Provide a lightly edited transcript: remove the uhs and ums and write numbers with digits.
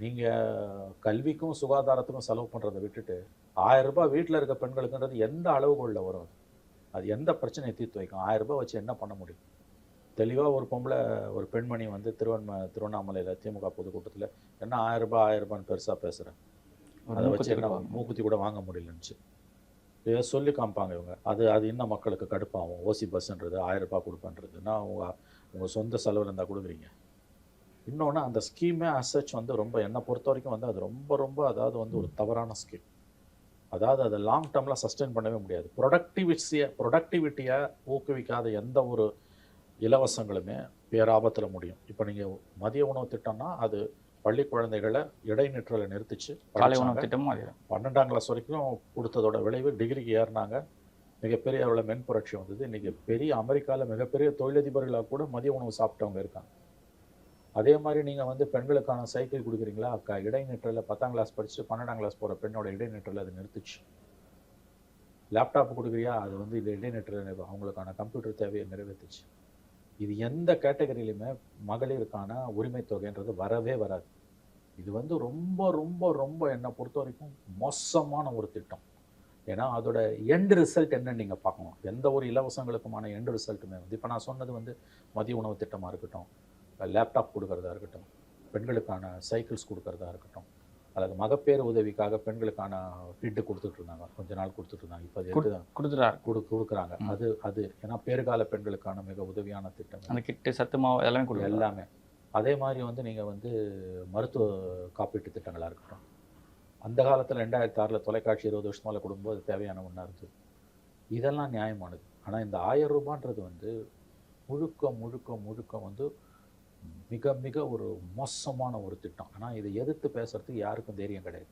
நீங்கள் கல்விக்கும் சுகாதாரத்துக்கும் செலவு பண்ணுறதை விட்டுட்டு 1000 ரூபாய் வீட்டில் இருக்க பெண்களுக்குன்றது எந்த அளவுகோலில் வரும் அது? அது எந்த பிரச்சனையை தீர்த்து வைக்கும்? 1000 ரூபாய் வச்சு என்ன பண்ண முடியும்? தெளிவாக ஒரு பொம்பளை, ஒரு பெண்மணி வந்து திருவண்ணாமலையில் திமுக பொதுக்கூட்டத்தில் என்ன 1000 ரூபாய் 1000 ரூபான்னு பெருசாக பேசுகிறேன், அதை வச்சு என்ன மூக்குத்தி கூட வாங்க முடியலன்னுச்சு. இதை சொல்லி காமிப்பாங்க இவங்க. அது அது இன்னும் மக்களுக்கு கடுப்பாகும். ஓசி பஸ்ன்றது 1000 ரூபாய் கொடுப்பேன்றதுன்னா உங்கள் சொந்த செலவில் இருந்தால் கொடுக்குறீங்க. இன்னொன்று, அந்த ஸ்கீமே அசச் வந்து ரொம்ப என்னை பொறுத்த வரைக்கும் வந்து அது ரொம்ப ரொம்ப அதாவது வந்து ஒரு தவறான ஸ்கீம். அதாவது அதை லாங் டேர்மில் சஸ்டெயின் பண்ணவே முடியாது. ப்ரொடக்டிவிட்டியை ஊக்குவிக்காத எந்த ஒரு இலவசங்களுமே பேராபத்தில் முடியும். இப்போ நீங்கள் மதிய உணவு திட்டம்னா அது பள்ளி குழந்தைகளை இடைநிற்றலை நிறுத்திச்சு. காலை உணவு திட்டமும் அது 12ஆம் கிளாஸ் வரைக்கும் கொடுத்ததோட விளைவு டிகிரிக்கு ஏறினாங்க. மிகப்பெரிய அளவில் மென்புரட்சி வந்தது. இன்றைக்கி பெரிய அமெரிக்காவில் மிகப்பெரிய தொழிலதிபர்களாக கூட மதிய உணவு சாப்பிட்டவங்க இருக்காங்க. அதே மாதிரி நீங்கள் வந்து பெண்களுக்கான சைக்கிள் கொடுக்குறீங்களா? இடைநிற்றலில் 10ஆம் கிளாஸ் படிச்சுட்டு 12ஆம் கிளாஸ் போகிற பெண்ணோட இடைநிற்றலை அது நிறுத்துச்சு. லேப்டாப் கொடுக்குறியா? அது வந்து இது இடைநிற்றல் அவங்களுக்கான கம்ப்யூட்டர் தேவையை நிறைவேற்றுச்சு. இது எந்த கேட்டகரியிலுமே மகளிருக்கான உரிமை தொகைன்றது வரவே வராது. இது வந்து ரொம்ப ரொம்ப ரொம்ப என்னை பொறுத்த வரைக்கும் மோசமான ஒரு திட்டம். ஏன்னா அதோட எண்ட் ரிசல்ட் என்னன்னு நீங்கள் பார்க்கணும். எந்த ஒரு இலவசங்களுக்குமான எண்ட் ரிசல்ட்டுமே வந்து இப்போ நான் சொன்னது வந்து மதிய உணவு திட்டமாக இருக்கட்டும், லேப்டாப் கொடுக்கறதா இருக்கட்டும், பெண்களுக்கான சைக்கிள்ஸ் கொடுக்கறதா இருக்கட்டும், அல்லது மகப்பேறு உதவிக்காக பெண்களுக்கான கிட்டு கொடுத்துட்டு இருந்தாங்க, கொஞ்ச நாள் கொடுத்துட்டு இருந்தாங்க. இப்போ அது கொடுக்குறாங்க. அது ஏன்னா பேறுகால பெண்களுக்கான மிக உதவியான திட்டம் அந்த கிட்டு, சத்து மாவு எல்லாமே எல்லாமே. அதே மாதிரி வந்து நீங்கள் வந்து மருத்துவ காப்பீட்டு திட்டங்களாக இருக்கட்டும், அந்த காலத்தில் 2006 தொலைக்காட்சி 20 வருஷம் மேலே கொடுக்கும்போது தேவையான ஒன்றா இருந்தது. இதெல்லாம் நியாயமானது. ஆனால் இந்த 1000 ரூபான்றது வந்து முழுக்க முழுக்க முழுக்க வந்து மிக மிக ஒரு மோசமான ஒரு திட்டம். ஆனால் இதை எதிர்த்து பேசுறதுக்கு யாருக்கும் தைரியம் கிடையாது.